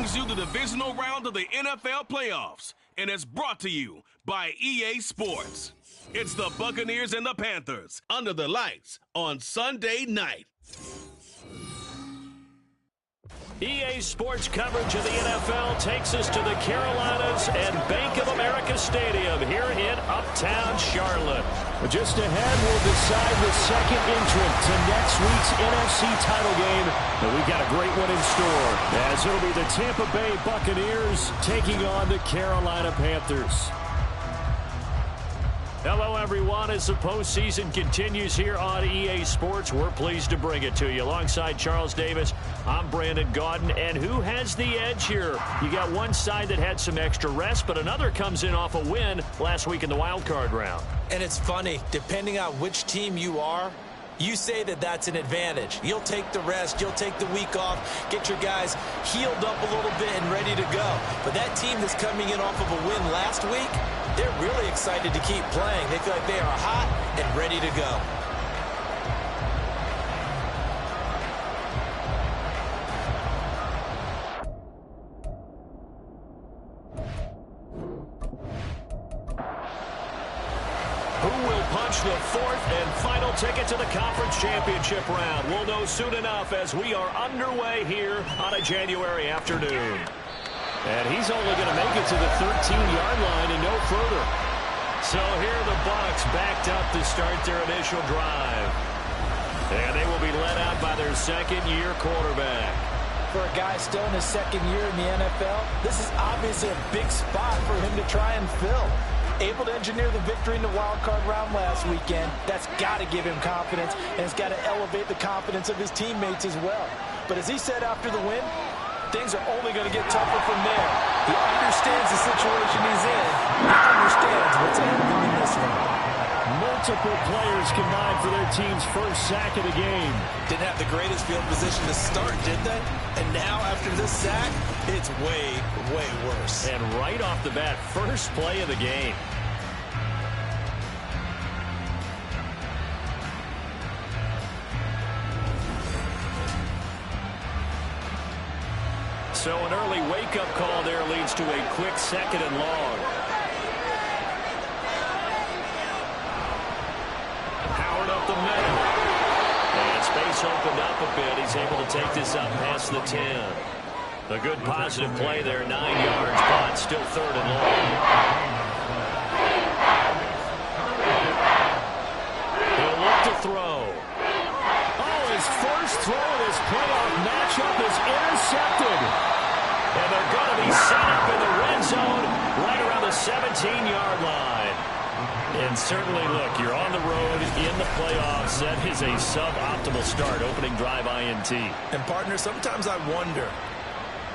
brings you the divisional round of the NFL playoffs, and it's brought to you by EA Sports. It's the Buccaneers and the Panthers under the lights on Sunday night. EA Sports coverage of the NFL takes us to the Carolinas and Bank of America Stadium here in Uptown Charlotte. Just ahead, we'll decide the second entrant to next week's NFC title game. And we've got a great one in store, as it'll be the Tampa Bay Buccaneers taking on the Carolina Panthers. Hello, everyone. As the postseason continues here on EA Sports, we're pleased to bring it to you. Alongside Charles Davis, I'm Brandon Gaudin. And who has the edge here? You got one side that had some extra rest, but another comes in off a win last week in the wild card round. And it's funny, depending on which team you are, you say that that's an advantage. You'll take the rest, you'll take the week off, get your guys healed up a little bit and ready to go. But that team that's coming in off of a win last week, they're really excited to keep playing. They feel like they are hot and ready to go. Who will punch the fourth and final ticket to the conference championship round? We'll know soon enough as we are underway here on a January afternoon. And he's only going to make it to the 13-yard line and no further. So here are the Bucs backed up to start their initial drive. And they will be led out by their second-year quarterback. For a guy still in his second year in the NFL, this is obviously a big spot for him to try and fill. Able to engineer the victory in the wild card round last weekend. That's got to give him confidence, and it's got to elevate the confidence of his teammates as well. But as he said after the win, things are only going to get tougher from there. He understands the situation he's in. He understands what's ahead of him in this one. Multiple players combined for their team's first sack of the game. Didn't have the greatest field position to start, did they? And now, after this sack, it's way, way worse. And right off the bat, first play of the game. So an early wake-up call there leads to a quick second and long. Howard up the middle. And space opened up a bit. He's able to take this up past the 10. A good positive play there, 9 yards, but still third and long. He'll look to throw. Oh, his first throw of this playoff matchup is intercepted. And they're going to be set up in the red zone right around the 17-yard line. And certainly, look, you're on the road in the playoffs. That is a suboptimal start, opening drive INT. And, partner, sometimes I wonder,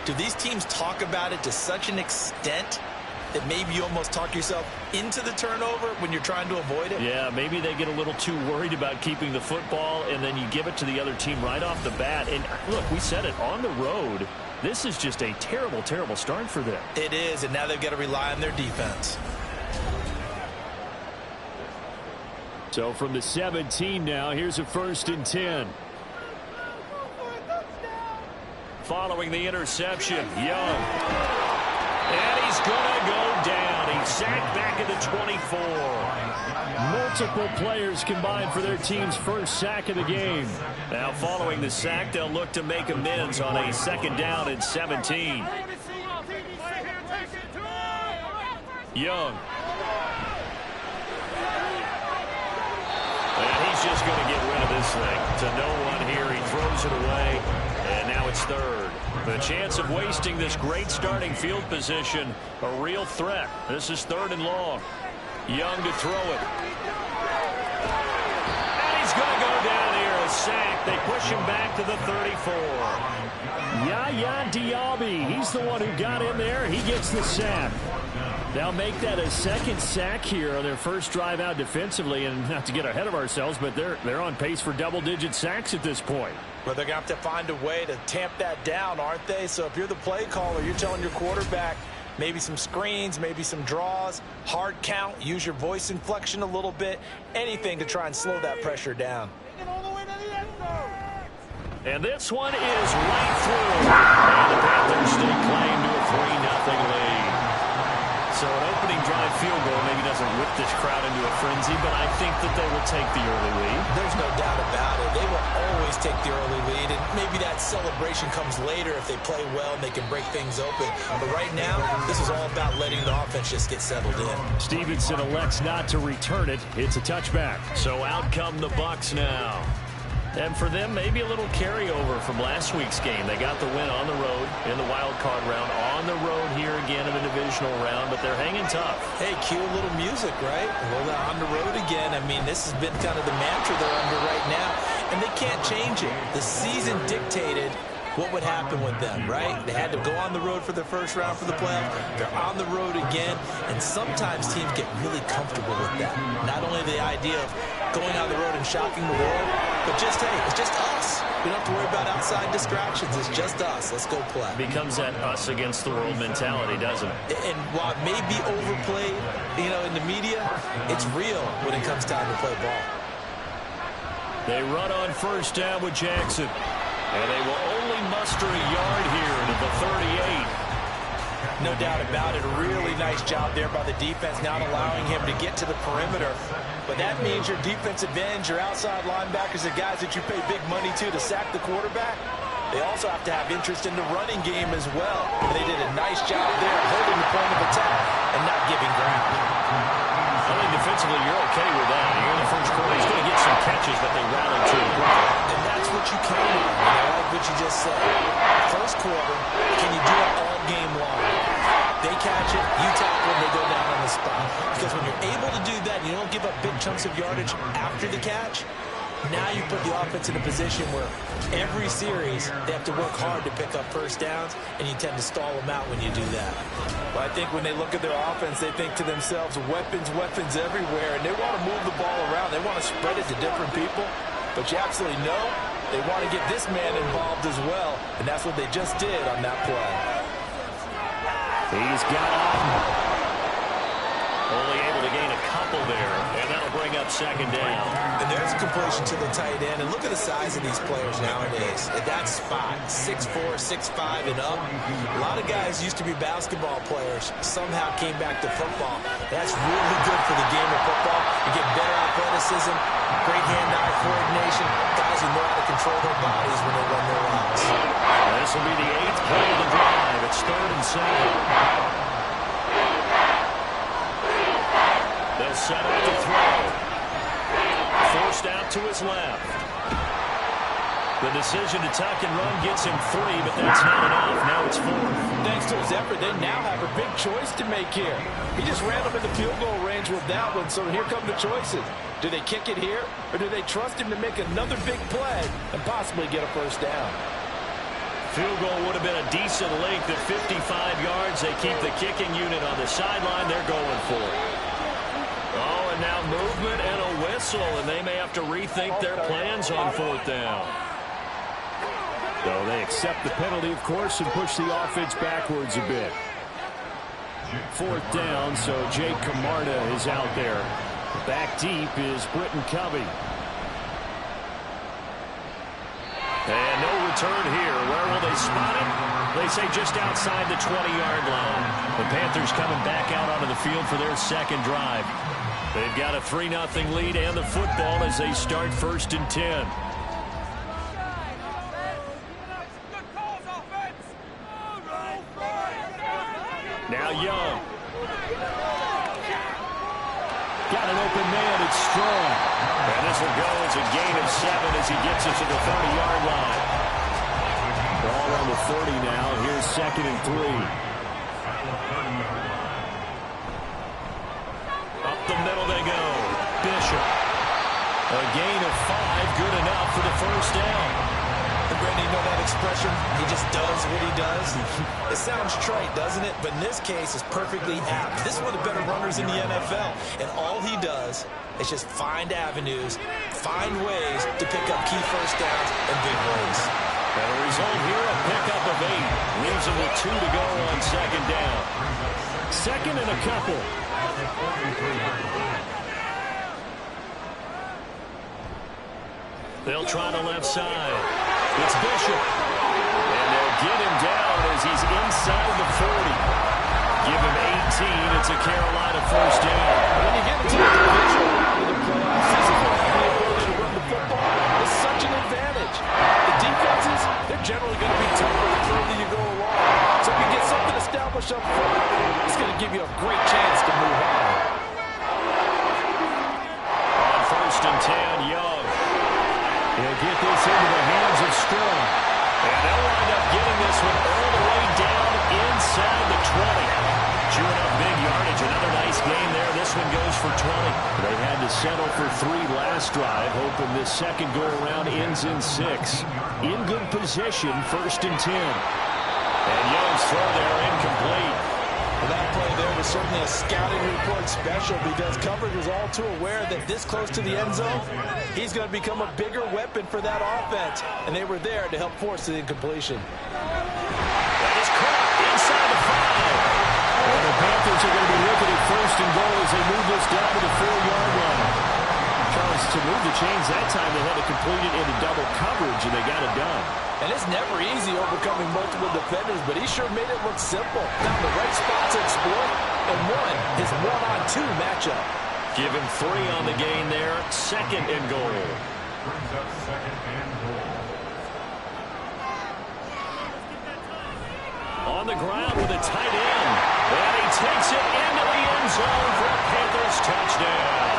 do these teams talk about it to such an extent that maybe you almost talk yourself into the turnover when you're trying to avoid it? Yeah, maybe they get a little too worried about keeping the football, and then you give it to the other team right off the bat. And, look, we said it, on the road, this is just a terrible, terrible start for them. It is, and now they've got to rely on their defense. So from the 17 now, here's a 1st and 10. Following the interception, Young. And he's going to go down. He's sacked back at the 24. Multiple players combined for their team's first sack of the game. Now following the sack, they'll look to make amends on a 2nd down and 17. Young. And he's just going to get rid of this thing. To no one here. He throws it away. And now it's 3rd. The chance of wasting this great starting field position, a real threat. This is 3rd and long. Young to throw it. And he's going to go down here, a sack. They push him back to the 34. Yaya Diaby, he's the one who got in there. He gets the sack. They'll make that a 2nd sack here on their first drive out defensively. And not to get ahead of ourselves, but they're on pace for double-digit sacks at this point. Well, they're going to have to find a way to tamp that down, aren't they? So if you're the play caller, you're telling your quarterback maybe some screens, maybe some draws, hard count, use your voice inflection a little bit, anything to try and slow that pressure down. And this one is right through. And the Panthers stay clean. celebration comes later if they play well and they can break things open. But right now, this is all about letting the offense just get settled in. Stevenson elects not to return it. It's a touchback. So out come the Bucs now. And for them, maybe a little carryover from last week's game. They got the win on the road in the wild card round, on the road here again in the divisional round, but they're hanging tough. Hey, cue a little music, right? Well, they're on the road again. I mean, this has been kind of the mantra they're under right now, and they can't change it. The season dictated what would happen with them, right? They had to go on the road for the first round for the playoffs. They're on the road again, and sometimes teams get really comfortable with that. Not only the idea of going on the road and shocking the world, but just, hey, it's just us. We don't have to worry about outside distractions. It's just us. Let's go play. Becomes that us against the world mentality, doesn't it? And while it may be overplayed, in the media, it's real when it comes time to play ball. They run on first down with Jackson. And they will only muster a yard here to the 38. No doubt about it. A really nice job there by the defense, not allowing him to get to the perimeter. But that means your defensive ends, your outside linebackers, the guys that you pay big money to sack the quarterback, they also have to have interest in the running game as well. And they did a nice job there holding the point of attack and not giving ground. I think defensively you're okay with that. Here in the first quarter, he's going to get some catches, but they rally to him quickly. And that's what you count on. I like what you just said. First quarter, can you do it all game long? They catch it, you tackle it, they go down on the spot. Because when you're able to do that, you don't give up big chunks of yardage after the catch, now you put the offense in a position where every series they have to work hard to pick up first downs, and you tend to stall them out when you do that. Well, I think when they look at their offense, they think to themselves, weapons, weapons everywhere, and they want to move the ball around. They want to spread it to different people, but you absolutely know they want to get this man involved as well, and that's what they just did on that play. He's got off. Only able to gain a couple there, and that'll bring up second down. And there's a completion to the tight end, and look at the size of these players nowadays. At that spot, 6'4", 6'5", and up. A lot of guys used to be basketball players, somehow came back to football. That's really good for the game of football. You get better athleticism, great hand-eye coordination, guys who know how to control their bodies when they run their routes. This will be the 8th play of the drive. It's 3rd and 7. They'll set up the throw. Forced out to his left. The decision to tuck and run gets him 3, but that's not enough. Now it's 4. Thanks to his effort, they now have a big choice to make here. He just ran up in the field goal range with that one, so here come the choices. Do they kick it here, or do they trust him to make another big play and possibly get a first down? Field goal would have been a decent length at 55 yards. They keep the kicking unit on the sideline. They're going for it. Oh, and now movement and a whistle, and they may have to rethink their plans on 4th down. So they accept the penalty, of course, and push the offense backwards a bit. 4th down, so Jake Camarda is out there. Back deep is Britton Covey. And no return here. Where will they spot it? They say just outside the 20-yard line. The Panthers coming back out onto the field for their second drive. They've got a 3-0 lead and the football as they start 1st and 10. Now Young. Got an open man. It's Strong. And this will go as a gain of 7 as he gets it to the 30-yard line. Ball on the 30 now. Here's 2nd and 3. Up the middle they go. Bishop. A gain of 5, good enough for the first down. Brandon, you know that expression? He just does what he does. It sounds trite, doesn't it? But in this case, it's perfectly apt. This is one of the better runners in the NFL. And all he does is just find avenues, find ways to pick up key first downs and big plays. And the result here, a pickup of 8. Leaves him with 2 to go on 2nd down. 2nd and a couple. They'll try the left side. It's Bishop. And they'll get him down as he's inside the 40. Give him 18. It's a Carolina first down. When you get into the divisional round of the playoffs, physical ability to run the football is such an advantage. The defenses, they're generally going to push up front, it's going to give you a great chance to move on. On 1st and 10, Young. He'll get this into the hands of Strong. And they'll wind up getting this one all the way down inside the 20. Chewing up big yardage. Another nice gain there. This one goes for 20. They had to settle for 3 last drive, hoping this second go-around ends in 6. In good position, 1st and 10. And Young's throw there incomplete. Well, that play there was certainly a scouting report special because coverage was all too aware that this close to the end zone, he's going to become a bigger weapon for that offense. And they were there to help force the incompletion. That is caught inside the 5. And the Panthers are going to be looking at 1st and goal as they move this down to the 4-yard line. Charles, to move the chains that time, they had to complete it into double coverage, and they got it done. And it's never easy overcoming multiple defenders, but he sure made it look simple. Found the right spot to exploit and won his 1-on-2 matchup. Give him 3 on the gain there. 2nd and goal. Brings up 2nd and goal. On the ground with a tight end. And he takes it into the end zone for a Panthers touchdown.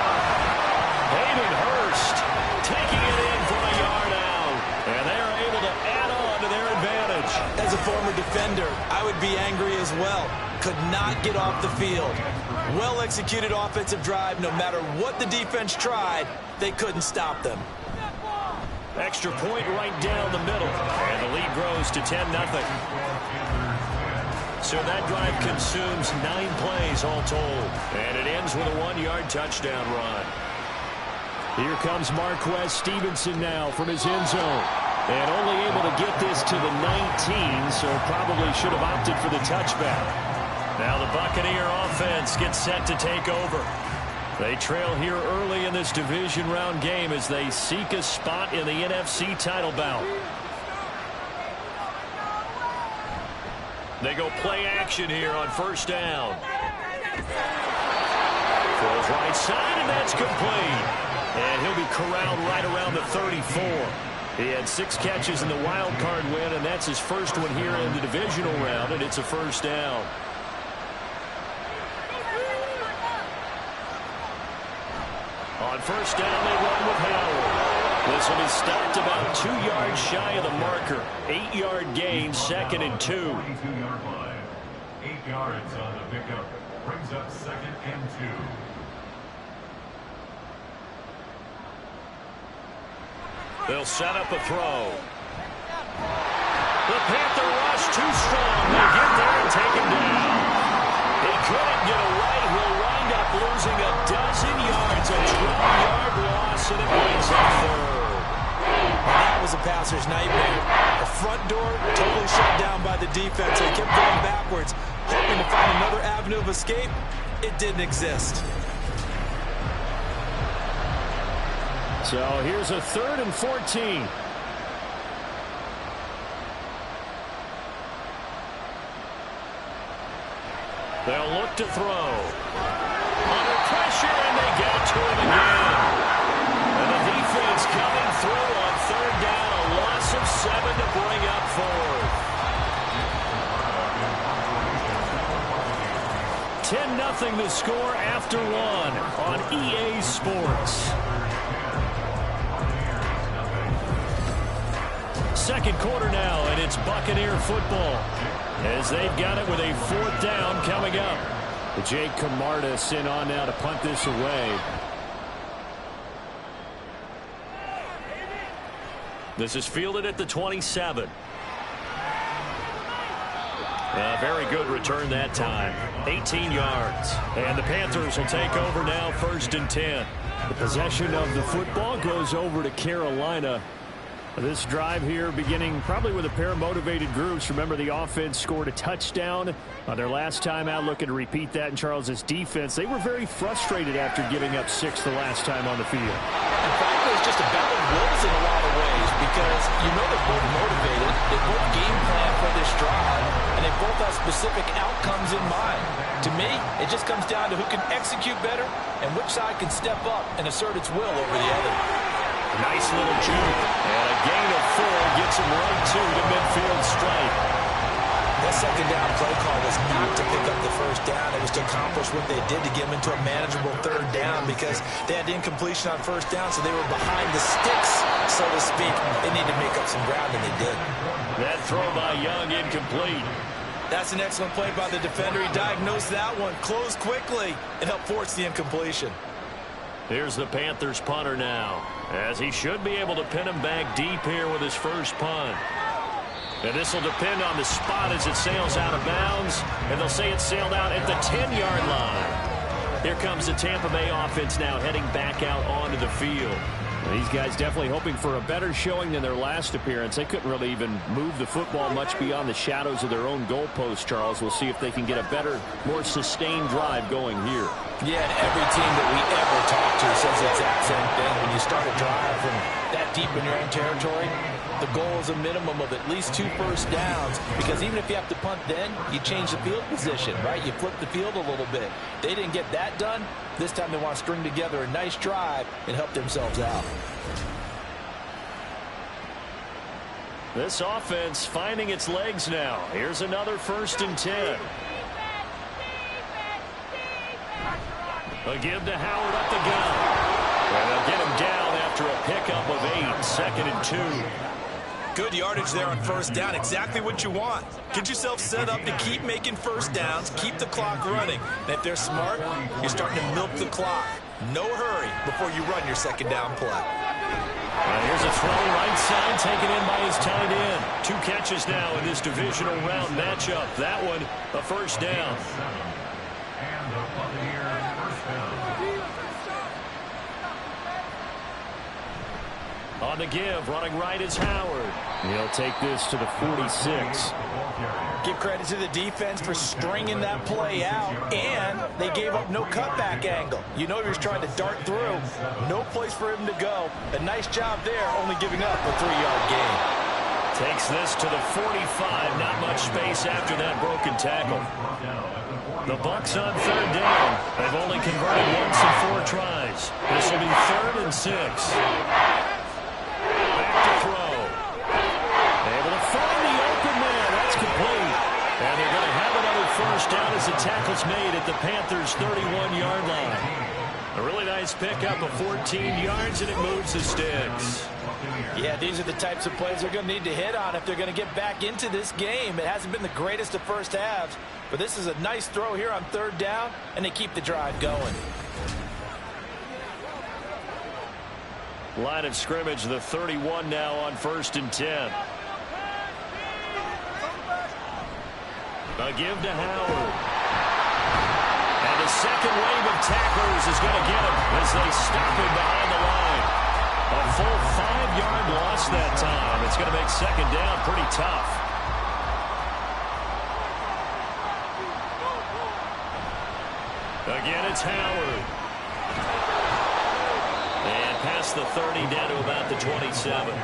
Hayden Hurst taking it in for a yard out. And they are able to add on to their advantage. As a former defender, I would be angry as well. Could not get off the field. Well-executed offensive drive. No matter what the defense tried, they couldn't stop them. Extra point right down the middle. And the lead grows to 10-0. So that drive consumes 9 plays all told. And it ends with a 1-yard touchdown run. Here comes Marquez Stevenson now from his end zone. And only able to get this to the 19, so probably should have opted for the touchback. Now the Buccaneer offense gets set to take over. They trail here early in this division round game as they seek a spot in the NFC title bout. They go play action here on 1st down. Throws right side, and that's complete. And he'll be corralled right around the 34. He had 6 catches in the wild card win, and that's his first one here in the divisional round, and it's a 1st down. On 1st down, they run with Howard. This one is stopped about 2 yards shy of the marker. 8-yard gain, 2nd and 2. 22-yard line. 8 yards on the pickup. Brings up 2nd and 2. They'll set up a throw. The Panther rush too strong. They get there and take him down. He couldn't get away. He'll wind up losing a dozen yards. A 12-yard loss, and it brings up 3rd. That was a passer's nightmare. The front door totally shut down by the defense. They kept going backwards, hoping to find another avenue of escape. It didn't exist. So here's a 3rd and 14. They'll look to throw. Under pressure, and they get to him again. And the defense coming through on 3rd down. A loss of 7 to bring up 4th. 10-0 the score after 1 on EA Sports. Second quarter now, and it's Buccaneer football as they've got it with a 4th down coming up. Jake Camarda sent on now to punt this away. This is fielded at the 27. A very good return that time. 18 yards. And the Panthers will take over now, 1st and 10. The possession of the football goes over to Carolina. This drive here beginning probably with a pair of motivated groups. Remember, the offense scored a touchdown on their last time out, looking to repeat that in Charles's defense. They were very frustrated after giving up 6 the last time on the field. And frankly, it's just a battle of wills in a lot of ways because you know they're both motivated. They both game plan for this drive, and they both have specific outcomes in mind. To me, it just comes down to who can execute better and which side can step up and assert its will over the other. Nice little juke. And a gain of 4 gets him right to the midfield stripe. That second down play call was not to pick up the first down. It was to accomplish what they did to get them into a manageable third down because they had incompletion on first down, so they were behind the sticks, so to speak. They needed to make up some ground, and they did. That throw by Young incomplete. That's an excellent play by the defender. He diagnosed that one, closed quickly, and helped force the incompletion. Here's the Panthers punter now, as he should be able to pin him back deep here with his first punt. And this will depend on the spot as it sails out of bounds, and they'll say it sailed out at the 10-yard line. Here comes the Tampa Bay offense now heading back out onto the field. These guys definitely hoping for a better showing than their last appearance. They couldn't really even move the football much beyond the shadows of their own goalpost, Charles. We'll see if they can get a better, more sustained drive going here. Yeah, and every team that we ever talk to says the exact same thing. When you start a drive from that deep in your own territory, the goal is a minimum of at least 2 first downs, because even if you have to punt then, you change the field position, right? You flip the field a little bit. They didn't get that done. This time they want to string together a nice drive and help themselves out. This offense finding its legs now. Here's another 1st and 10. A give to Howard up the gun. And they'll get him down after a pickup of 8, 2nd and 2. Good yardage there on first down. Exactly what you want. Get yourself set up to keep making first downs, keep the clock running. And if they're smart, you're starting to milk the clock. No hurry before you run your second down play. Here's a throw right side taken in by his tight end. 2 catches now in this divisional round matchup. That one, a first down. And the Buccaneers first down. On the give, running right is Howard. He'll take this to the 46. Give credit to the defense for stringing that play out, and they gave up no cutback angle. You know he was trying to dart through. No place for him to go. A nice job there, only giving up a 3-yard gain. Takes this to the 45. Not much space after that broken tackle. The Bucs on 3rd down. They've only converted once in 4 tries. This will be 3rd and 6. Back to throw. Able to find the open man. That's complete. And they're going to have another first down as the tackle's made at the Panthers' 31-yard line. A really nice pickup of 14 yards, and it moves the sticks. Yeah, these are the types of plays they're going to need to hit on if they're going to get back into this game. It hasn't been the greatest of first halves, but this is a nice throw here on 3rd down, and they keep the drive going. Line of scrimmage, the 31 now on 1st and 10. A give to Howard. And the second wave of tacklers is going to get him as they stop him behind the line. A full 5-yard loss that time. It's going to make 2nd down pretty tough. Again, it's Howard. And past the 30 down to about the 27.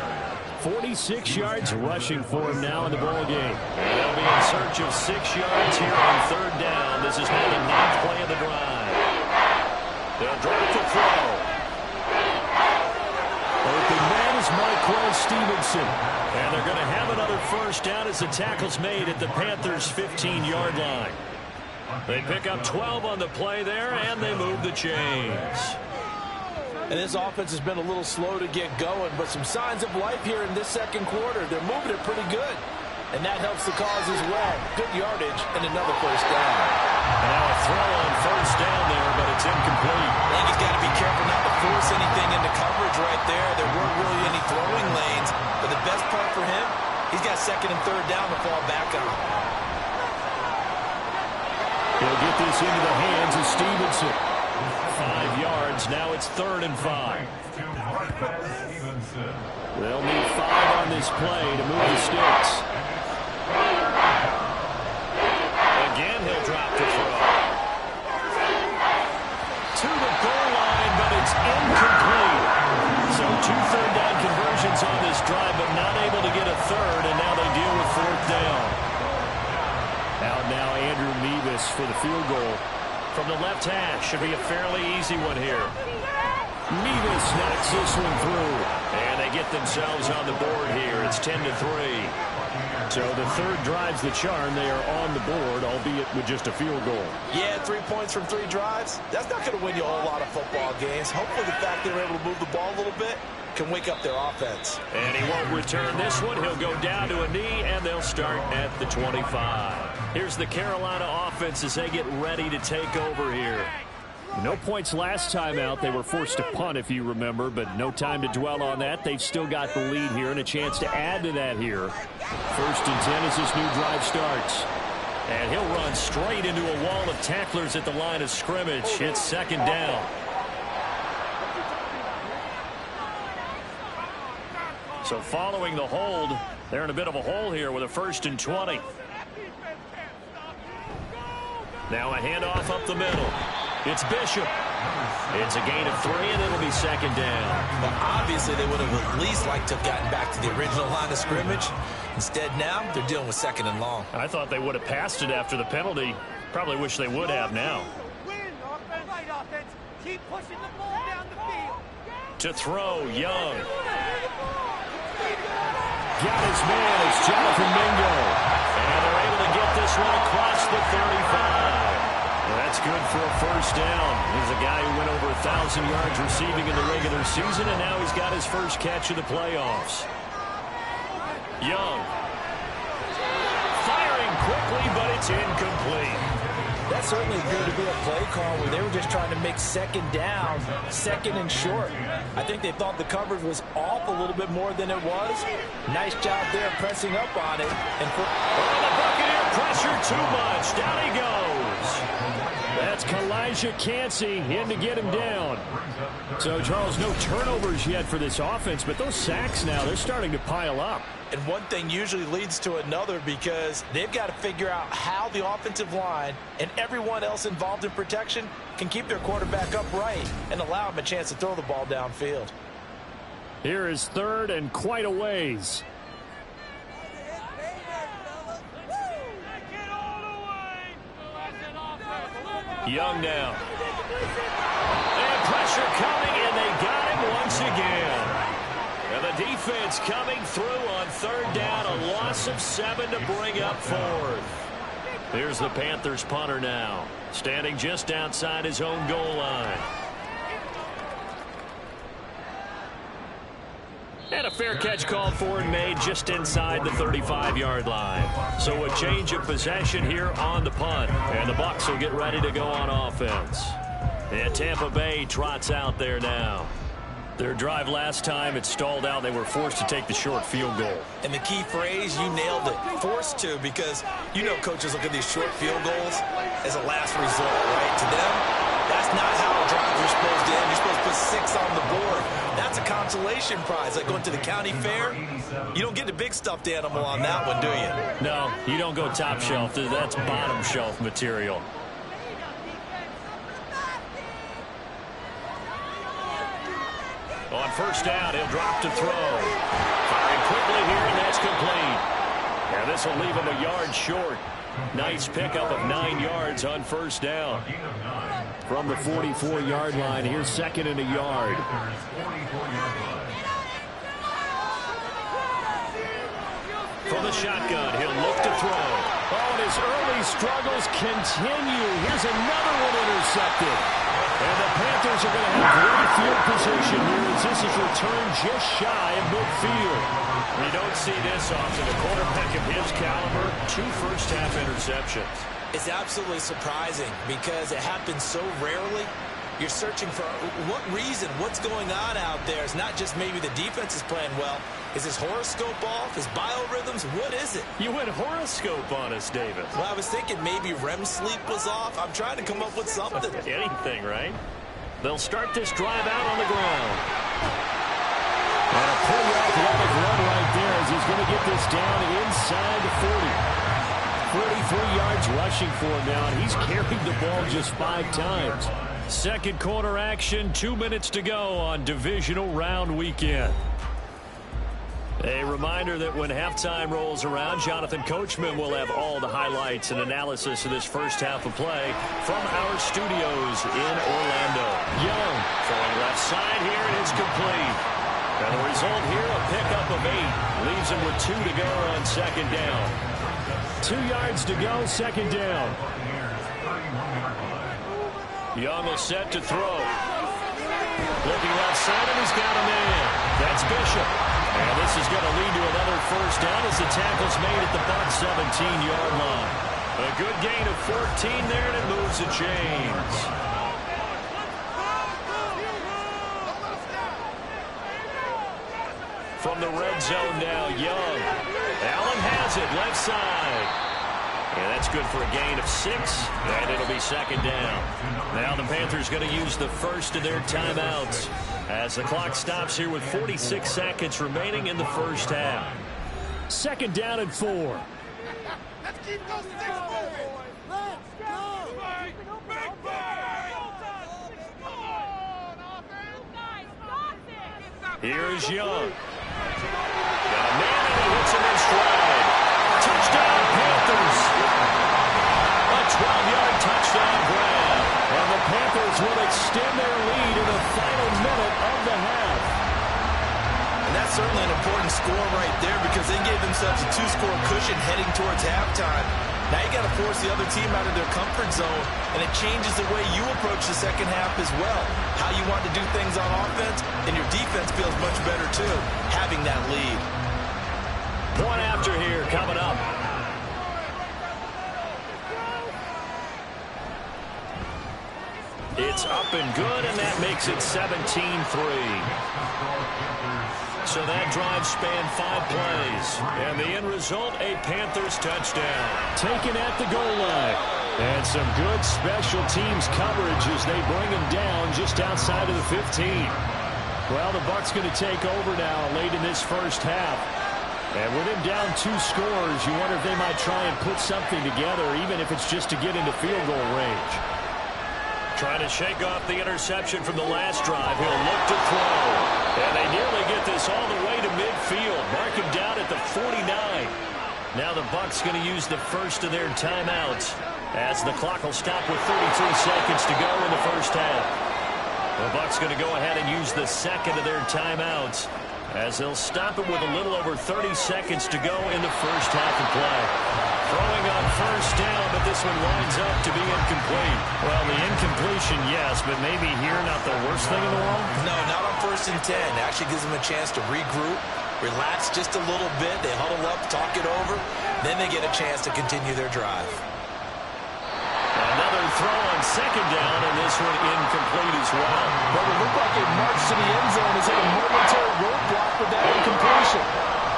46 yards rushing for him now in the ball game. And they'll be in search of 6 yards here on 3rd down. This is now the 9th play of the drive. They'll drop the throw. Open man is Michael Stevenson. And they're going to have another first down as the tackle's made at the Panthers' 15-yard line. They pick up 12 on the play there, and they move the chains. And this offense has been a little slow to get going, but some signs of life here in this 2nd quarter. They're moving it pretty good, and that helps the cause as well. Good yardage and another first down. And now a throw on first down there, but it's incomplete. I think he's got to be careful not to force anything into coverage right there. There weren't really any throwing lanes, but the best part for him, he's got 2nd and 3rd down to fall back on. He'll get this into the hands of Stevenson. 5 yards. Now it's 3rd and 5. They'll need 5 on this play to move the sticks. Again, he'll drop the throw. To the goal line, but it's incomplete. So 2 third down conversions on this drive, but not able to get a 3rd, and now they deal with 4th down. Out now Andrew Mevis for the field goal. From the left hash, should be a fairly easy one here. Mevis knocks this one through. And they get themselves on the board here. It's 10-3. So the third drive's the charm. They are on the board, albeit with just a field goal. Yeah, 3 points from 3 drives. That's not going to win you a whole lot of football games. Hopefully the fact they were able to move the ball a little bit can wake up their offense. And he won't return this one. He'll go down to a knee, and they'll start at the 25. Here's the Carolina offense as they get ready to take over here. No points last time out. They were forced to punt, if you remember, but no time to dwell on that. They've still got the lead here and a chance to add to that here. 1st and 10 as this new drive starts. And he'll run straight into a wall of tacklers at the line of scrimmage. It's 2nd down. So following the hold, they're in a bit of a hole here with a 1st and 20. Now a handoff up the middle. It's Bishop. It's a gain of 3, and it'll be 2nd down. But obviously they would have at least liked to have gotten back to the original line of scrimmage. Instead now they're dealing with 2nd and long. I thought they would have passed it after the penalty. Probably wish they would have now. Keep pushing the ball down the field. To throw, Young. Got his man. It's Jonathan Mingo. And they're able to get this one across the 35. That's good for a 1st down. He's a guy who went over 1,000 yards receiving in the regular season, and now he's got his first catch of the playoffs. Young. Firing quickly, but it's incomplete. That certainly appeared to be a play call where they were just trying to make 2nd down, 2nd and short. I think they thought the coverage was off a little bit more than it was. Nice job there pressing up on it. And the Buccaneer pressure too much. Down he goes. That's Kalijah Cansey in to get him down. So, Charles, no turnovers yet for this offense, but those sacks now, they're starting to pile up. And one thing usually leads to another because they've got to figure out how the offensive line and everyone else involved in protection can keep their quarterback upright and allow him a chance to throw the ball downfield. Here is 3rd and quite a ways. Young now. And pressure coming, and they got him once again. And the defense coming through on 3rd down, a loss of 7 to bring up 4th. Here's the Panthers punter now, standing just outside his own goal line. And a fair catch called for and made just inside the 35-yard line. So a change of possession here on the punt. And the Bucs will get ready to go on offense. And Tampa Bay trots out there now. Their drive last time, it stalled out. They were forced to take the short field goal. And the key phrase, you nailed it, forced to, because you know coaches look at these short field goals as a last resort, right? To them, that's not how drives are supposed to end. You're supposed to put 6 on the board. That's a consolation prize, like going to the county fair. You don't get the big stuffed animal on that one, do you? No, you don't go top shelf. That's bottom shelf material. On 1st down, he'll drop to throw. Firing quickly here, and that's complete. And this will leave him a yard short. Nice pickup of 9 yards on 1st down. From the 44-yard line, here's 2nd and a yard. From the shotgun, he'll look to throw. Oh, and his early struggles continue. Here's another one intercepted. And the Panthers are going to have great field position here as this is returned just shy of midfield. We don't see this often. A quarterback of his caliber, 2 first-half interceptions. It's absolutely surprising because it happens so rarely. You're searching for what reason, what's going on out there. It's not just maybe the defense is playing well. Is his horoscope off? His biorhythms? What is it? You went horoscope on us, David. Well, I was thinking maybe REM sleep was off. I'm trying to come up with something. Anything, right? They'll start this drive out on the ground. And a pretty athletic run right there as he's going to get this down inside the 40. 43 yards rushing for him now, and he's carried the ball just 5 times. Second quarter action, 2 minutes to go on Divisional Round Weekend. A reminder that when halftime rolls around, Jonathan Coachman will have all the highlights and analysis of this first half of play from our studios in Orlando. Young throwing left side here, and it's complete. And the result here, a pickup of 8. Leaves him with 2 to go on second down. 2 yards to go, second down. Young will set to throw. Looking left side, and he's got a man. That's Bishop. And this is going to lead to another first down as the tackle's made at the Bucs 17-yard line. A good gain of 14 there, and it moves the chains. From the red zone now, Young. Allen has it, left side. And that's good for a gain of 6, and it'll be second down. Now the Panthers going to use the first of their timeouts as the clock stops here with 46 seconds remaining in the first half. Second down and 4. Let's keep those 6 moving. Let's go. Big play. Here's Young. Got a man, and he hits him in stride. Touchdown, Panthers. A 12-yard touchdown grab. And the Panthers will extend their lead in the final minute of the half. And that's certainly an important score right there because they gave themselves a 2-score cushion heading towards halftime. Now you got to force the other team out of their comfort zone, and it changes the way you approach the second half as well. How you want to do things on offense, and your defense feels much better too, having that lead. Point after here coming up. It's up and good, and that makes it 17-3. So that drive spanned 5 plays. And the end result, a Panthers touchdown. Taken at the goal line. And some good special teams coverage as they bring him down just outside of the 15. Well, the Bucs going to take over now late in this first half. And with him down 2 scores, you wonder if they might try and put something together, even if it's just to get into field goal range. Trying to shake off the interception from the last drive. He'll look to throw. And they nearly get this all the way to midfield. Mark him down at the 49. Now the Bucs going to use the first of their timeouts as the clock will stop with 33 seconds to go in the first half. The Bucs going to go ahead and use the second of their timeouts as they'll stop it with a little over 30 seconds to go in the first half of play. Throwing on first down, but this one winds up to be incomplete. Well, the incompletion, yes, but maybe here not the worst thing in the world? No, not on 1st and 10. It actually gives them a chance to regroup, relax just a little bit. They huddle up, talk it over. Then they get a chance to continue their drive. Another throw on second down, and this one incomplete as well. But it looked like a march to the end zone has hit a momentary roadblock with that incompletion.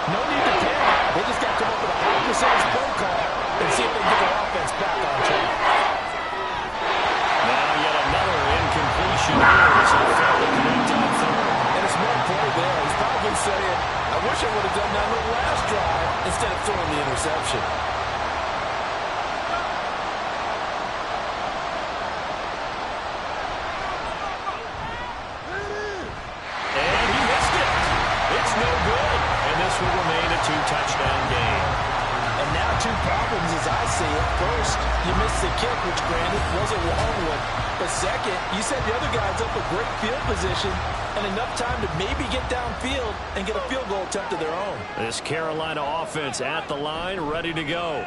No need to panic. They just got to come up with a high percentage play call and see if they can get their offense back on track. Now yet another incompletion here as they fail to connect on third. And it's more play there. He's probably saying, I wish I would have done that on the last drive instead of throwing the interception. Will remain a 2-touchdown game. And now 2 problems as I see it. First, you missed the kick, which granted was a long one. But second, you set the other guys up with great field position and enough time to maybe get downfield and get a field goal attempt of their own. This Carolina offense at the line, ready to go.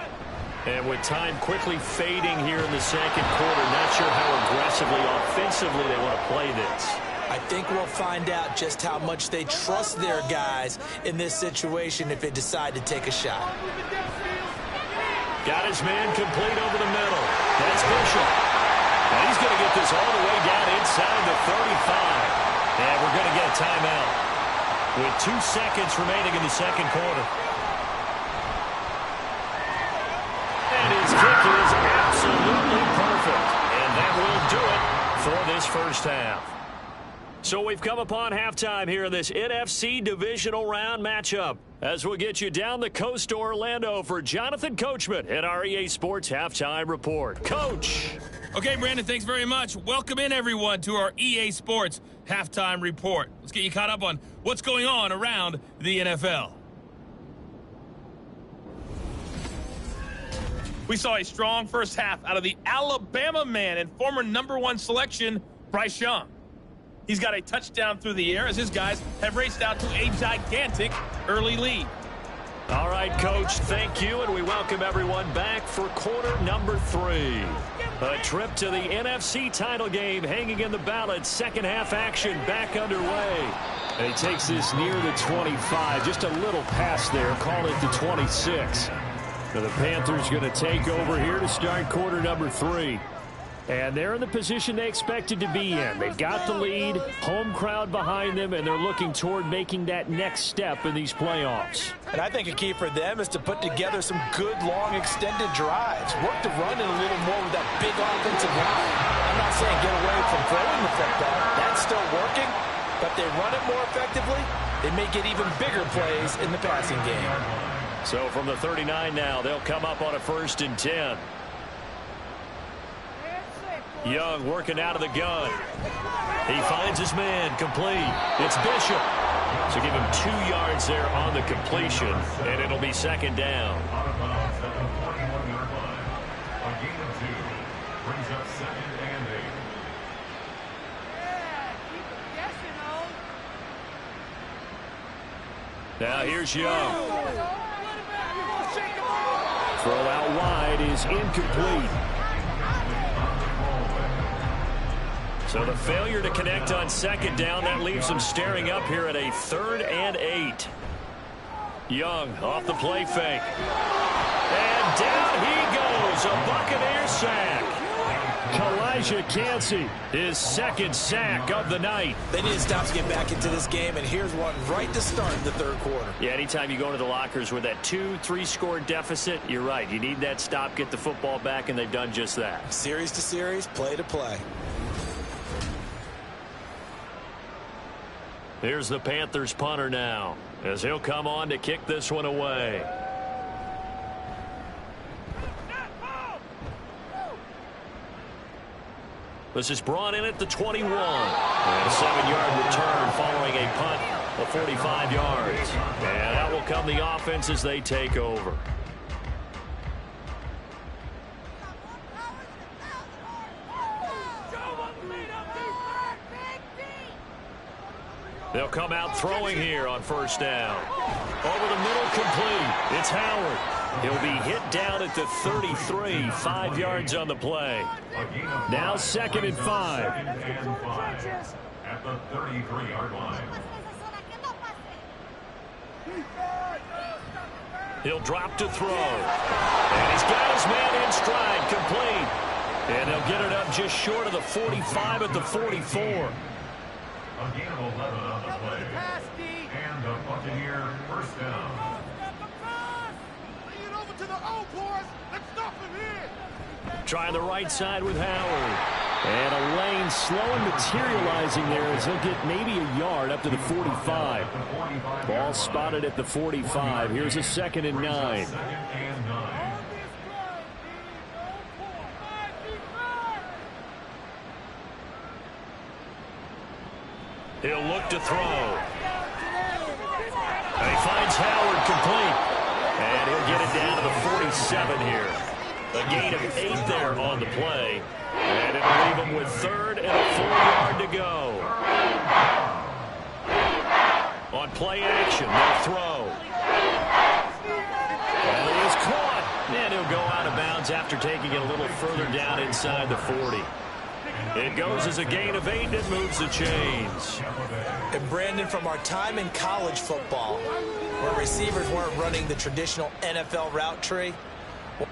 And with time quickly fading here in the second quarter, not sure how aggressively, offensively they want to play this. I think we'll find out just how much they trust their guys in this situation if they decide to take a shot. Got his man complete over the middle. That's Bishop. And he's going to get this all the way down inside the 35. And we're going to get a timeout with 2 seconds remaining in the second quarter. And his kick is absolutely perfect. And that will do it for this first half. So we've come upon halftime here in this NFC Divisional Round matchup as we'll get you down the coast to Orlando for Jonathan Coachman at our EA Sports Halftime Report. Coach! Okay, Brandon, thanks very much. Welcome in, everyone, to our EA Sports Halftime Report. Let's get you caught up on what's going on around the NFL. We saw a strong first half out of the Alabama man and former #1 selection, Bryce Young. He's got a touchdown through the air as his guys have raced out to a gigantic early lead. All right, Coach, thank you, and we welcome everyone back for quarter number 3. A trip to the NFC title game hanging in the balance. Second half action back underway. And he takes this near the 25, just a little past there, call it the 26. Now the Panthers going to take over here to start quarter number 3. And they're in the position they expected to be in. They've got the lead, home crowd behind them, and they're looking toward making that next step in these playoffs. And I think a key for them is to put together some good, long, extended drives. Work the run in a little more with that big offensive line. I'm not saying get away from throwing the football. That's still working, but they run it more effectively. They may get even bigger plays in the passing game. So from the 39 now, they'll come up on a 1st and 10. Young working out of the gun. He finds his man, complete. It's Bishop. So give him 2 yards there on the completion, and it'll be 2nd down. Out of bounds at the 41-yard line. A gain of 2 brings up 2nd and 8. Now here's Young. Throw out wide is incomplete. So the failure to connect on 2nd down, that leaves them staring up here at a 3rd and 8. Young off the play fake. And down he goes, a Buccaneer sack. Kalijah Cansey, his 2nd sack of the night. They need to stop to get back into this game, and here's one right to start the 3rd quarter. Yeah, anytime you go into the lockers with that 2-3 score deficit, you're right. You need that stop, get the football back, and they've done just that. Series to series, play to play. Here's the Panthers punter now, as he'll come on to kick this one away. This is brought in at the 21. And a 7-yard return following a punt of 45 yards. And out will come the offense as they take over. They'll come out throwing here on 1st down. Over the middle, complete. It's Howard. He'll be hit down at the 33, 5 yards on the play. Now 2nd and 5. At the 33-yard line. He'll drop to throw. And he's got his man in stride, complete. And they'll get it up just short of the 45 at the 44. A gain of 11 on the play. And the Buccaneer 1st down. Trying the right side with Howard. And a lane slow and materializing there as he'll get maybe a yard up to the 45. Ball spotted at the 45. Here's a 2nd and 9. He'll look to throw. And he finds Howard, complete. And he'll get it down to the 47 here. A gain of 8 there on the play. And it'll leave him with 3rd and a 4-yard to go. On play action, they'll throw. And he is caught. And he'll go out of bounds after taking it a little further down inside the 40. It goes as a gain of 8, and it moves the chains. And Brandon, from our time in college football, where receivers weren't running the traditional NFL route tree.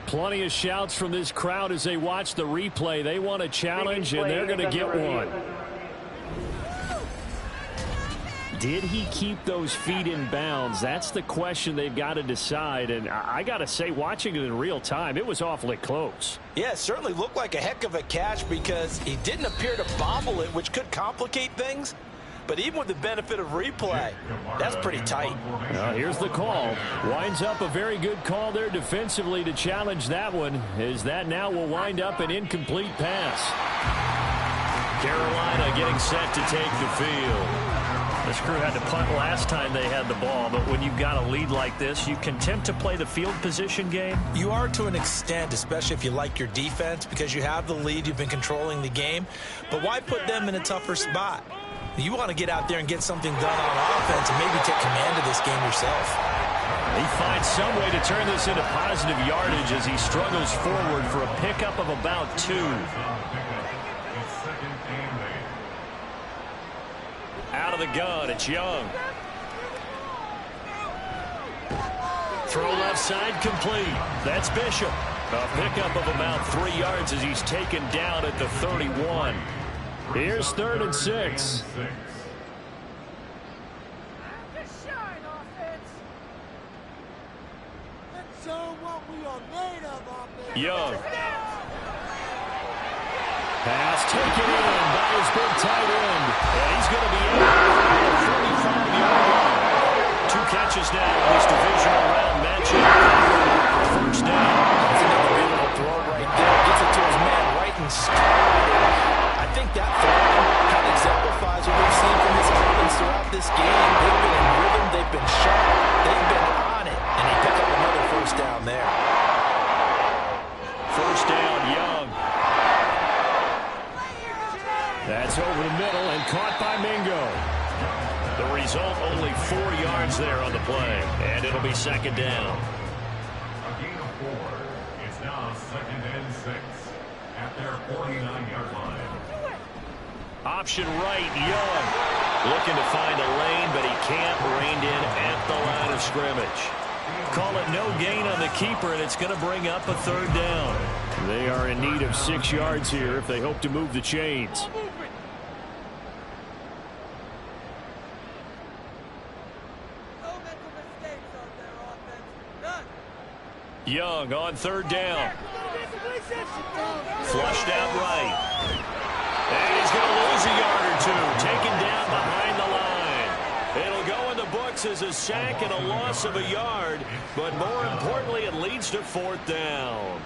Plenty of shouts from this crowd as they watch the replay. They want a challenge, and they're going to get one. Did he keep those feet in bounds? That's the question they've got to decide. And I got to say, watching it in real time, it was awfully close. Yeah, it certainly looked like a heck of a catch because he didn't appear to bobble it, which could complicate things. But even with the benefit of replay, that's pretty tight. Here's the call. Winds up a very good call there defensively to challenge that one, as that now will wind up an incomplete pass. Carolina getting set to take the field. This crew had to punt last time they had the ball, but when you've got a lead like this, you content to play the field position game? You are to an extent, especially if you like your defense, because you have the lead, you've been controlling the game. But why put them in a tougher spot? You want to get out there and get something done on offense and maybe take command of this game yourself. He finds some way to turn this into positive yardage as he struggles forward for a pickup of about 2. Out of the gun, it's Young. Throw left side complete. That's Bishop. A pickup of about 3 yards as he's taken down at the 31. Here's 3rd and 6. Young. Pass taken in by his big tight end. And he's going to be out at the 35-yard line. 2 catches now in this divisional round matchup. First down. That's another beautiful throw right there. Gets it to his man right in stride. I think that throw kind of exemplifies what we've seen from his offense throughout this game. They've been in rhythm. They've been sharp. They've been on it. And he picked up another first down there. First down, Young. That's over the middle and caught by Mingo. The result, only 4 yards there on the play. And it'll be 2nd down. A gain of 4. It's now 2nd and 6 at their 49-yard line. Option right, Young. Looking to find a lane, but he can't. Reined in at the line of scrimmage. Call it no gain on the keeper, and it's going to bring up a 3rd down. They are in need of 6 yards here if they hope to move the chains. Young on 3rd down. Flushed out right. And he's going to lose a yard or 2. Taken down behind the line. It'll go in the books as a sack and a loss of a yard. But more importantly, it leads to 4th down.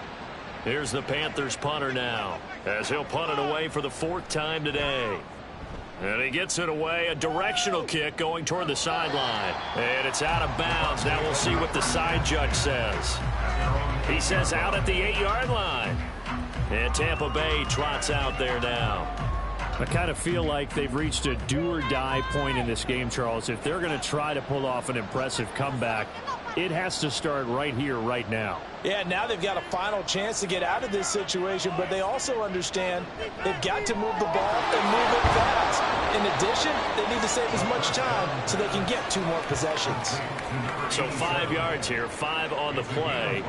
Here's the Panthers punter now, as he'll punt it away for the 4th time today. And he gets it away, a directional kick going toward the sideline. And it's out of bounds. Now we'll see what the side judge says. He says out at the 8-yard line. And Tampa Bay trots out there now. I kind of feel like they've reached a do-or-die point in this game, Charles. If they're going to try to pull off an impressive comeback, it has to start right here, right now. Yeah, now they've got a final chance to get out of this situation, but they also understand they've got to move the ball and move it fast. In addition, they need to save as much time so they can get 2 more possessions. So 5 yards here, 5 on the play,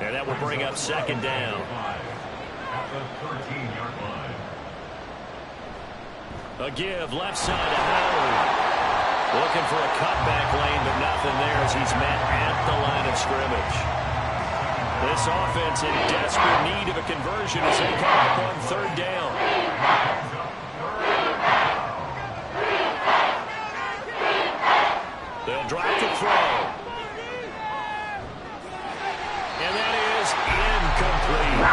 and that will bring up 2nd down. At the 13-yard line. A give left side to Howard. Looking for a cutback lane, but nothing there as he's met at the line of scrimmage. This offense in desperate need of a conversion as they come up on 3rd down. They'll drop the throw. And that is incomplete.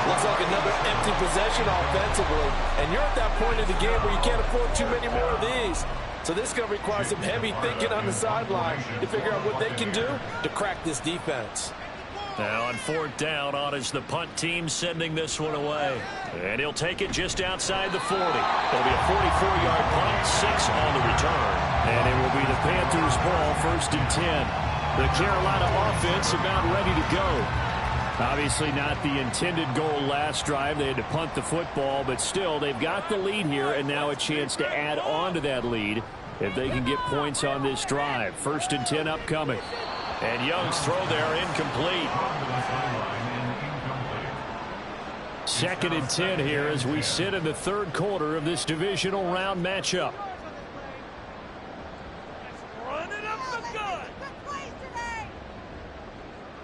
Looks like another empty possession offensively. And you're at that point in the game where you can't afford too many more of these. So this is going to require some heavy thinking on the sideline to figure out what they can do to crack this defense. Now on 4th down, on is the punt team sending this one away. And he'll take it just outside the 40. It'll be a 44-yard punt, 6 on the return. And it will be the Panthers' ball, 1st and 10. The Carolina offense about ready to go. Obviously not the intended goal last drive. They had to punt the football, but still they've got the lead here and now a chance to add on to that lead if they can get points on this drive. 1st and 10 upcoming. And Young's throw there incomplete. 2nd and 10 here as we sit in the 3rd quarter of this divisional round matchup.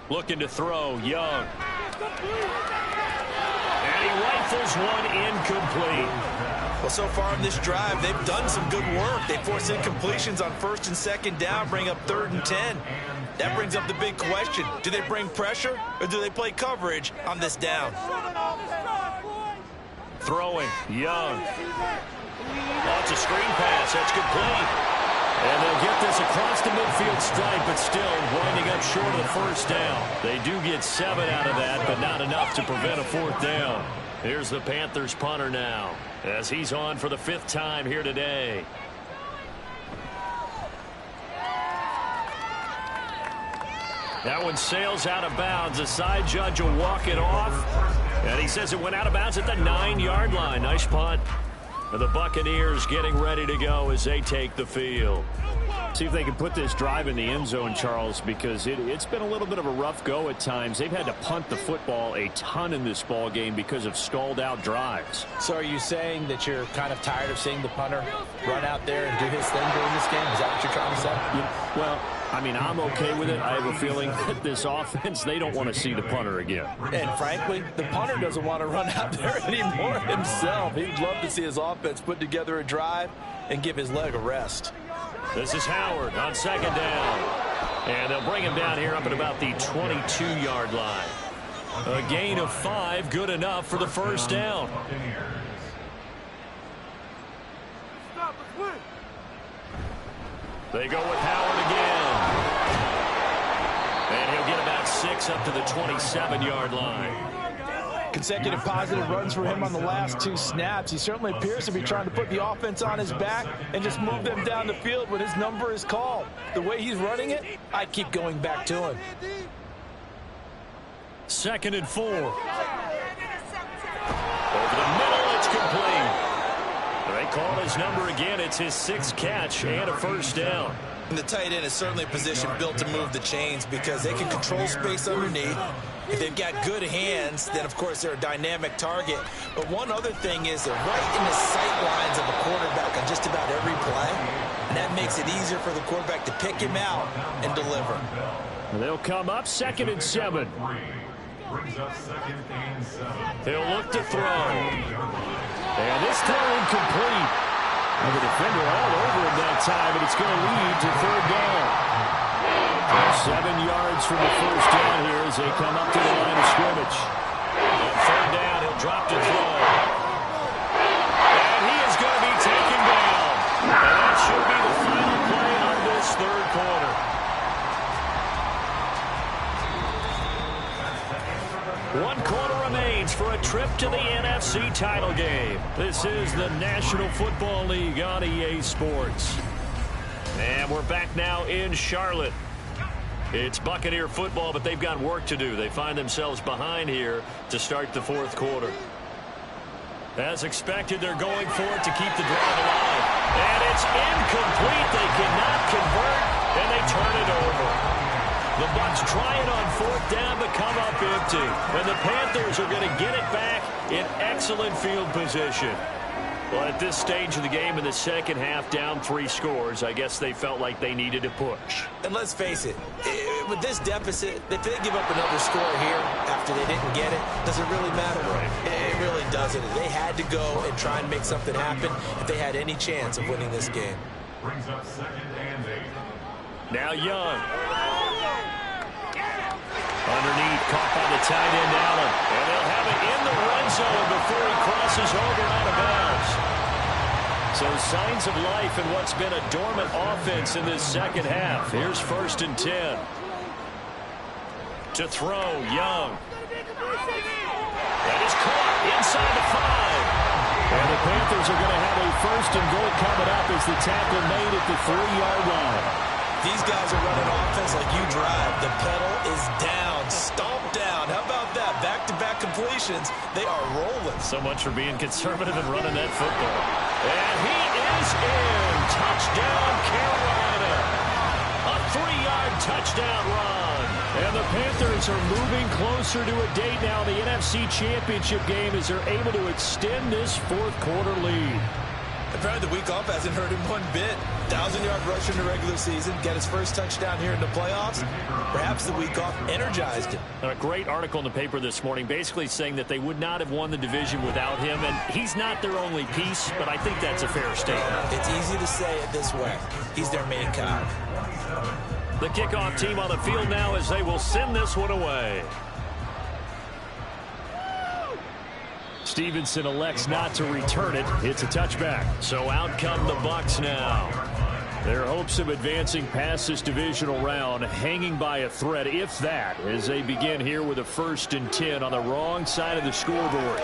Looking to throw, Young. And he rifles one incomplete. Well, so far in this drive, they've done some good work. They force incompletions on 1st and 2nd down, bring up 3rd and 10. That brings up the big question. Do they bring pressure or do they play coverage on this down? Throwing, Young. That's a screen pass. That's complete. And they'll get this across the midfield stripe, but still winding up short of the 1st down. They do get 7 out of that, but not enough to prevent a 4th down. Here's the Panthers punter now, as he's on for the 5th time here today. That one sails out of bounds. The side judge will walk it off. And he says it went out of bounds at the 9-yard line. Nice punt. And the Buccaneers getting ready to go as they take the field. See if they can put this drive in the end zone, Charles, because it's been a little bit of a rough go at times. They've had to punt the football a ton in this ball game because of stalled out drives. So are you saying that you're kind of tired of seeing the punter run out there and do his thing during this game? Is that what you're trying to say? Well, I mean, I'm okay with it. I have a feeling that this offense, they don't want to see the punter again. And frankly, the punter doesn't want to run out there anymore himself. He'd love to see his offense put together a drive and give his leg a rest. This is Howard on 2nd down. And they'll bring him down here up at about the 22-yard line. A gain of 5, good enough for the 1st down. They go with Howard again. And he'll get about 6 up to the 27-yard line. Consecutive positive runs for him on the last 2 snaps. He certainly appears to be trying to put the offense on his back and just move them down the field when his number is called. The way he's running it, I'd keep going back to him. 2nd and 4. Over the middle, it's complete. They call his number again. It's his 6th catch and a 1st down. And the tight end is certainly a position built to move the chains because they can control space underneath. If they've got good hands, then, of course, they're a dynamic target. But one other thing is they're right in the sight lines of a quarterback on just about every play. And that makes it easier for the quarterback to pick him out and deliver. They'll come up 2nd and 7. They'll look to throw. And this throw incomplete. And the defender all over him that time, and it's going to lead to 3rd down. 7 yards from the 1st down here as they come up to the line of scrimmage. On 3rd down, he'll drop to throw. And he is going to be taken down. And that should be the final play of this 3rd quarter. One quarter remains for a trip to the NFC title game. This is the National Football League on EA Sports. And we're back now in Charlotte. It's Buccaneer football, but they've got work to do. They find themselves behind here to start the 4th quarter. As expected, they're going for it to keep the drive alive. And it's incomplete. They cannot convert, and they turn it over. The Bucs try it on 4th down, but come up empty. And the Panthers are going to get it back in excellent field position. Well, at this stage of the game in the 2nd half, down 3 scores, I guess they felt like they needed to push. And let's face it, with this deficit, if they give up another score here after they didn't get it, does it really matter? Right. It really doesn't. They had to go and try and make something happen if they had any chance of winning this game. Brings up 2nd and 8. Now Young. Underneath, caught by the tight end, Allen. And they'll have it in the red zone before he crosses over and out of bounds. So signs of life in what's been a dormant offense in this 2nd half. Here's 1st and 10. To throw, Young. That is caught inside the 5. And the Panthers are going to have a 1st and goal coming up as the tackle made at the 3-yard line. These guys are running offense like you drive. The pedal is down, stomped down. How about that? Back-to-back completions. They are rolling. So much for being conservative and running that football. And he is in. Touchdown, Carolina. A 3-yard touchdown run. And the Panthers are moving closer to a date now in the NFC Championship game as they're able to extend this 4th quarter lead. Apparently the week off hasn't hurt him one bit. 1,000-yard rusher in the regular season, get his first touchdown here in the playoffs. Perhaps the week off energized him. A great article in the paper this morning basically saying that they would not have won the division without him, and he's not their only piece, but I think that's a fair statement. It's easy to say it this way. He's their main cog. The kickoff team on the field now as they will send this one away. Stevenson elects not to return it. It's a touchback. So out come the Bucs now. Their hopes of advancing past this divisional round hanging by a thread, if that, as they begin here with a 1st and 10 on the wrong side of the scoreboard.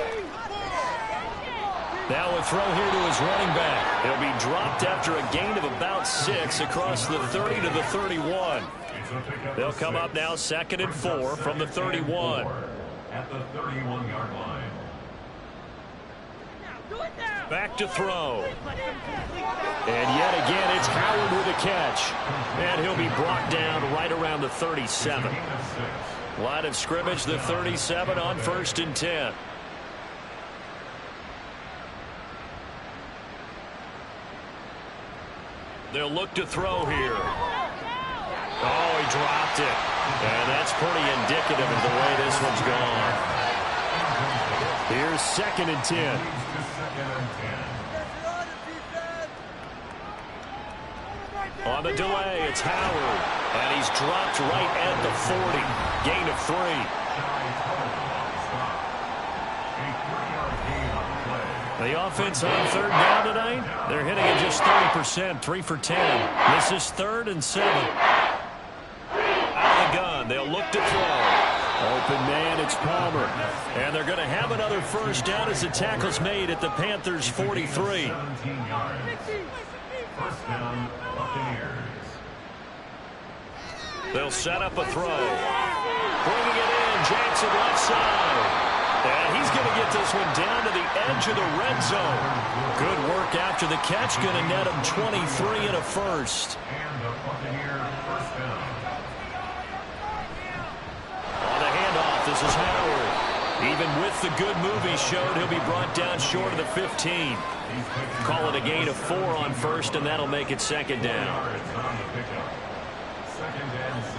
Now a throw here to his running back. He'll be dropped after a gain of about 6 across the 30 to the 31. They'll come up now 2nd and 4 from the 31. At the 31-yard line. Back to throw. And yet again, it's Howard with a catch. And he'll be brought down right around the 37. Line of scrimmage, the 37 on 1st and 10. They'll look to throw here. Oh, he dropped it. And that's pretty indicative of the way this one's gone. Here's 2nd and 10. On the delay, it's Howard. And he's dropped right at the 40. Gain of 3. The offense on 3rd down tonight, they're hitting it just 30%, 3 for 10. This is 3rd and 7. Out of the gun, they'll look to throw. Open man, it's Palmer. And they're going to have another 1st down as the tackle's made at the Panthers' 43. 17 yards. 1st down, Buccaneers. They'll set up a throw. Bringing it in, Jackson left side. And he's going to get this one down to the edge of the red zone. Good work after the catch. Going to net him 23 and a 1st. And the Buccaneer 1st down. On the handoff, this is Howard. Even with the good move he showed, he'll be brought down short of the 15. Call it a gain of 4 on 1st, and that'll make it 2nd down. 2nd and 6.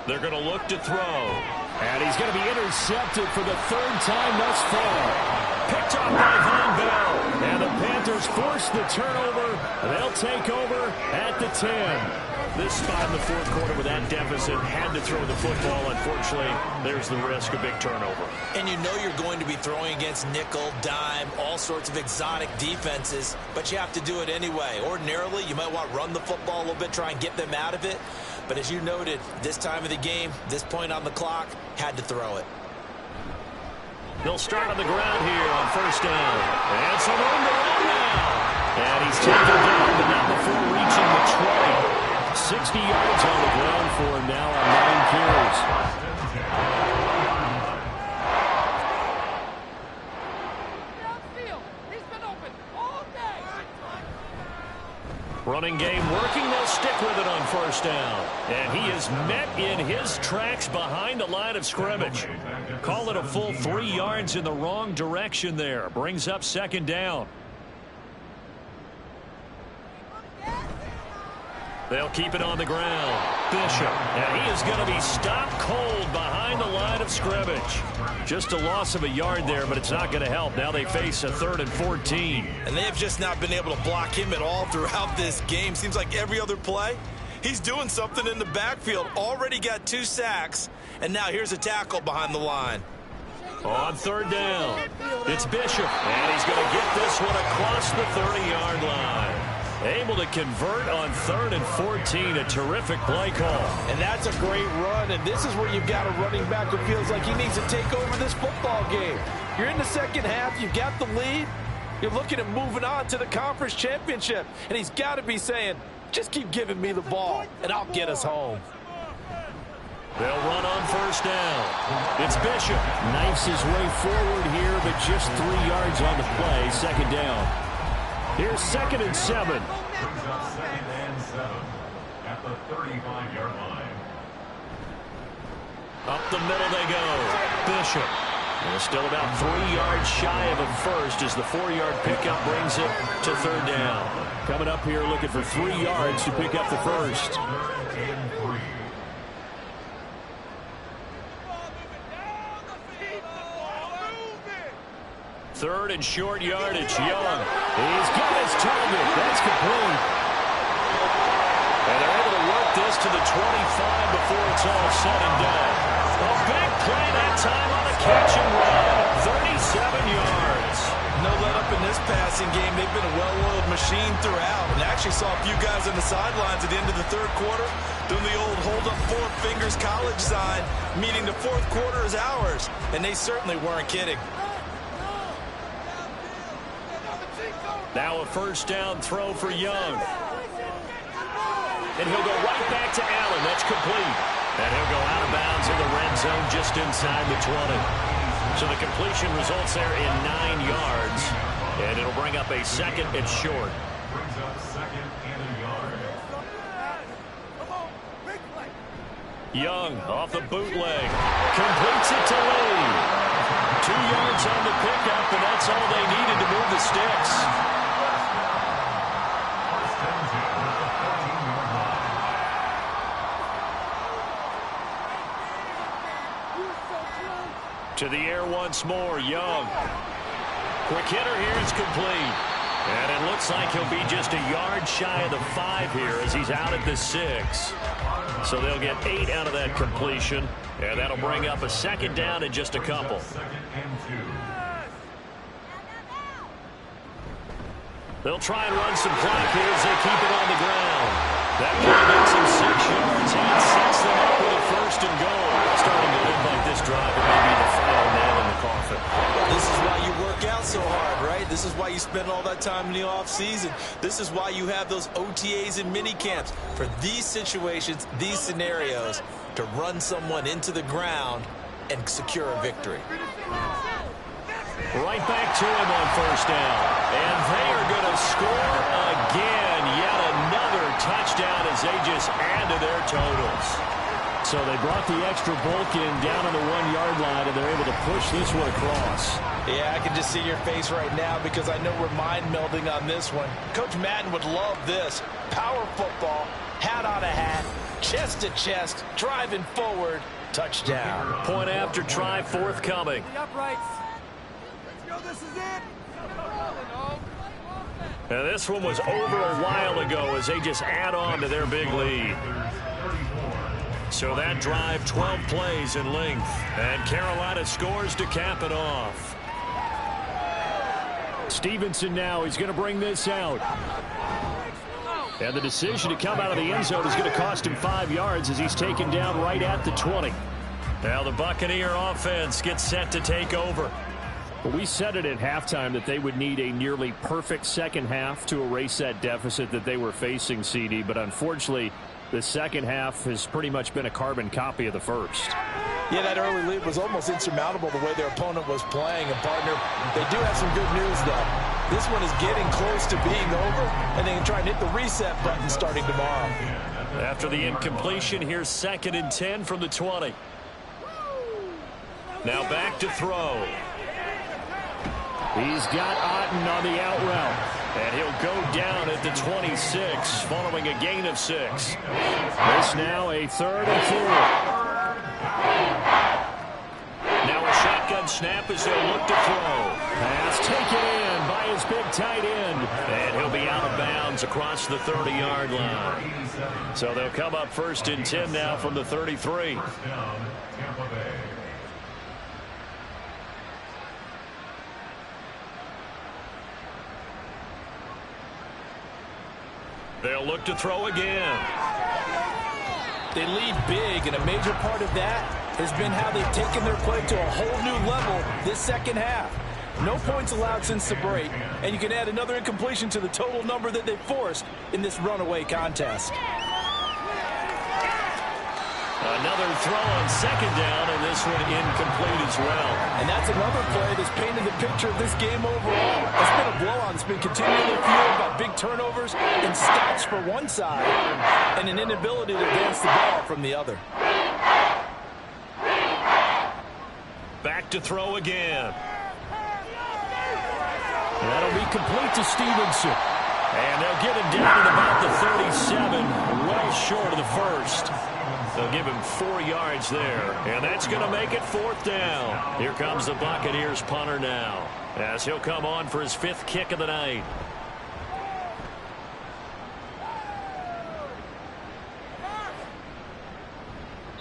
They're going to look to throw. And he's going to be intercepted for the 3rd time thus far. Picked up by Von Bell. And the Panthers force the turnover. They'll take over at the 10. This spot in the 4th quarter with that deficit, had to throw the football. Unfortunately, there's the risk of big turnover. And you know you're going to be throwing against nickel, dime, all sorts of exotic defenses, but you have to do it anyway. Ordinarily, you might want to run the football a little bit, try and get them out of it. But as you noted, this time of the game, this point on the clock, had to throw it. They'll start on the ground here on 1st down. And some room to run now. And he's taken down, but not before reaching the 20. 60 yards on the ground for him now on 9 carries. Running game working. They'll stick with it on 1st down. And he is met in his tracks behind the line of scrimmage. Call it a full 3 yards in the wrong direction there. Brings up 2nd down. They'll keep it on the ground. Bishop. And he is going to be stopped cold behind the line of scrimmage. Just a loss of a yard there, but it's not going to help. Now they face a 3rd and 14. And they have just not been able to block him at all throughout this game. Seems like every other play, he's doing something in the backfield. Already got 2 sacks, and now here's a tackle behind the line. On 3rd down, it's Bishop. And he's going to get this one across the 30-yard line. Able to convert on 3rd and 14. A terrific play call. And that's a great run, and this is where you've got a running back who feels like he needs to take over this football game. You're in the 2nd half. You've got the lead. You're looking at moving on to the conference championship, and he's got to be saying, just keep giving me the ball, and I'll get us home. They'll run on 1st down. It's Bishop. Knifes his way forward here, but just 3 yards on the play. 2nd down. Here's 2nd and 7. Brings up 2nd and 7 at the 35-yard line. Up the middle they go. Bishop. And still about 3 yards shy of a 1st as the 4-yard pickup brings it to 3rd down. Coming up here looking for 3 yards to pick up the 1st. 3rd and 3. Third and short yardage. Young. He's got his target. That's complete. And they're able to work this to the 25 before it's all said and done. A big play that time on a catch and run. 37 yards. No let up in this passing game. They've been a well-oiled machine throughout. And actually saw a few guys on the sidelines at the end of the 3rd quarter doing the old hold up 4 fingers college sign. meaning the fourth quarter is ours. And they certainly weren't kidding. Now a first down throw for Young. And he'll go right back to Allen. That's complete. And he'll go out of bounds in the red zone just inside the 20. So the completion results there in 9 yards. And it'll bring up a second and short. Brings up second and a yard. Young off the bootleg. Completes it to Lee. 2 yards on the pickup, and that's all they needed to move the sticks. To the air once more, Young. Quick hitter here, it's complete. And it looks like he'll be just a yard shy of the 5 here as he's out at the 6. So they'll get 8 out of that completion. And that'll bring up a second down in just a couple. They'll try and run some clock here as they keep it on the ground. That play gets them 6 yards and sets them up with a first and goal. Starting to look like this drive may be the final nail in the coffin. This is why you work out so hard, right? This is why you spend all that time in the offseason. This is why you have those OTAs and mini camps. For these situations, these scenarios, to run someone into the ground and secure a victory. Right back to him on first down. And they are going to score again. Yet another touchdown as they just add to their totals. So they brought the extra bulk in down on the 1-yard line, and they're able to push this one across. Yeah, I can just see your face right now because I know we're mind melding on this one. Coach Madden would love this. Power football, hat on a hat, chest to chest, driving forward, touchdown. Point after try forthcoming. The uprights. Let's go, this is it. And this one was over a while ago as they just add on to their big lead. So that drive, 12 plays in length. And Carolina scores to cap it off. Stevenson now, he's going to bring this out. And the decision to come out of the end zone is going to cost him 5 yards as he's taken down right at the 20. Now the Buccaneer offense gets set to take over. But we said it at halftime that they would need a nearly perfect second half to erase that deficit that they were facing, CD. But unfortunately, the second half has pretty much been a carbon copy of the first. Yeah, that early lead was almost insurmountable the way their opponent was playing. And, partner, they do have some good news, though. This one is getting close to being over, and they can try and hit the reset button starting tomorrow. After the incompletion, here's 2nd and 10 from the 20. Now back to throw. He's got Otten on the out route. And he'll go down at the 26 following a gain of 6. This now a 3rd and 4. Now a shotgun snap as they'll look to throw. Pass taken in by his big tight end. And he'll be out of bounds across the 30-yard line. So they'll come up 1st and 10 now from the 33. They'll look to throw again. They lead big, and a major part of that has been how they've taken their play to a whole new level this second half. No points allowed since the break, and you can add another incompletion to the total number that they forced in this runaway contest. Another throw on 2nd down, and this one incomplete as well. And that's another play that's painted the picture of this game overall. It's been a blowout that's been continually fueled by big turnovers and stops for one side and an inability to advance the ball from the other. Back to throw again. That'll be complete to Stevenson. And they'll get him down at about the 37, well short of the first. They'll give him 4 yards there, and that's going to make it 4th down. Here comes the Buccaneers punter now, as he'll come on for his 5th kick of the night.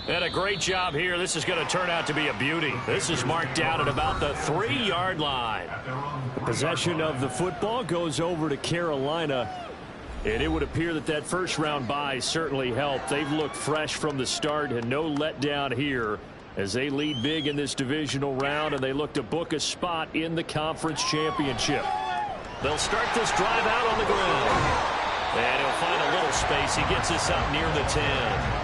And a great job here. This is going to turn out to be a beauty. This is marked down at about the 3-yard line. The possession of the football goes over to Carolina. And it would appear that that first round bye certainly helped. They've looked fresh from the start and no letdown here as they lead big in this divisional round, and they look to book a spot in the conference championship. They'll start this drive out on the ground. And he'll find a little space. He gets us up near the 10.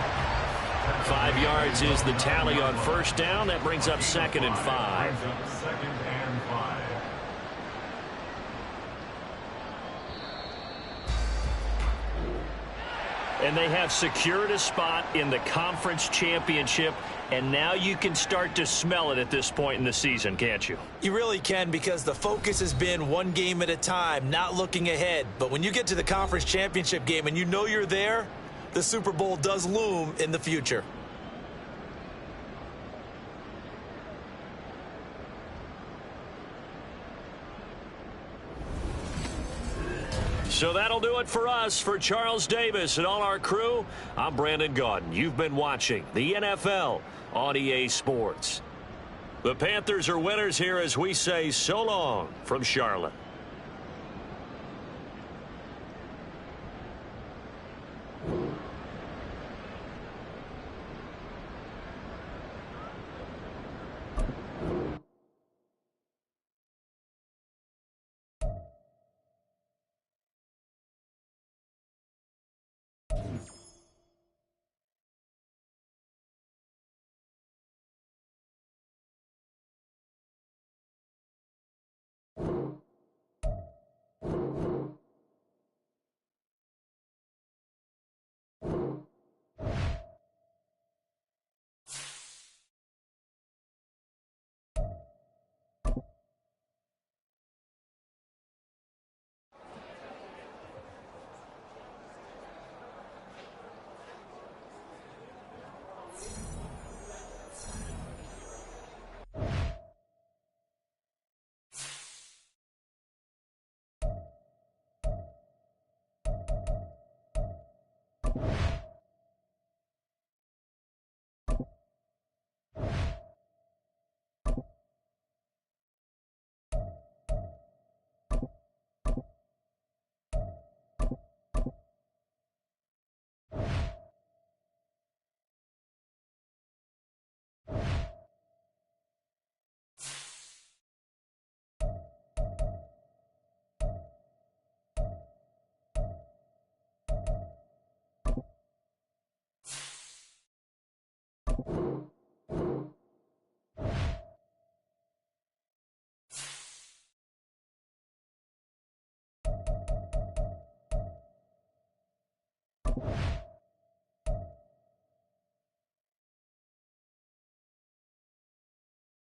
5 yards is the tally on first down. That brings up 2nd and 5. And they have secured a spot in the conference championship, and now you can start to smell it at this point in the season, can't you? You really can, because the focus has been one game at a time, not looking ahead. But when you get to the conference championship game and you know you're there, the Super Bowl does loom in the future. So that'll do it for us. For Charles Davis and all our crew, I'm Brandon Gaudin. You've been watching the NFL on EA Sports. The Panthers are winners here as we say so long from Charlotte.